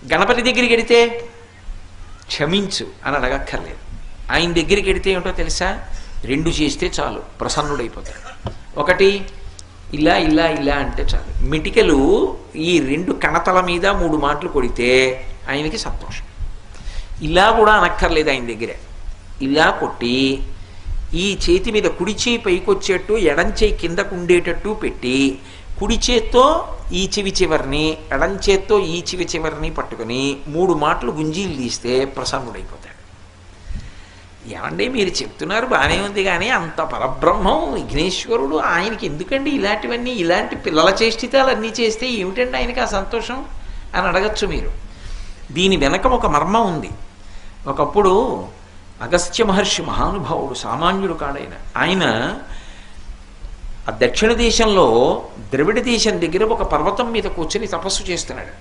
గణపతి దగ్గరికి వెడితే క్షమించు అని అడగక్కర్లేదు. ఆయన దగ్గరికి వెడితే ఏమిటో తెలుసా, రెండు చేస్తే చాలు, ప్రసన్నుడైపోతాడు. ఒకటి ఇలా ఇలా ఇలా అంటే చాలు, మిటికలు ఈ రెండు కణతల మీద 3 మాటలు కొడితే ఆయనకి సంతోషం. ఇలా కూడా అనక్కర్లేదు ఆయన దగ్గర. ఇలా కొట్టి ఈ చేతి మీద కుడి చేయి పైకొచ్చేట్టు ఎడం చేయి కిందకు ఉండేటట్టు పెట్టి కుడి చేత్తో ఈ చెవి చివరిని ఎడం చేత్తో ఈ చెవి చివరిని పట్టుకొని 3 మాటలు గుంజీలు తీస్తే ప్రసన్నుడైపోతాడు. ఏమండి మీరు చెప్తున్నారు బాగానే ఉంది, కానీ అంత పరబ్రహ్మం విఘ్నేశ్వరుడు, ఆయనకి ఎందుకండి ఇలాంటివన్నీ, ఇలాంటి పిల్లల చేష్టితాలు అన్నీ చేస్తే ఏమిటండి ఆయనకి ఆ సంతోషం అని అడగచ్చు మీరు. దీని వెనక ఒక మర్మం ఉంది. ఒకప్పుడు అగస్త్య మహర్షి మహానుభావుడు, సామాన్యుడు కాడైన ఆయన ఆ దక్షిణ దేశంలో ద్రవిడ దేశం దగ్గర ఒక పర్వతం మీద కూర్చొని తపస్సు చేస్తున్నాడు.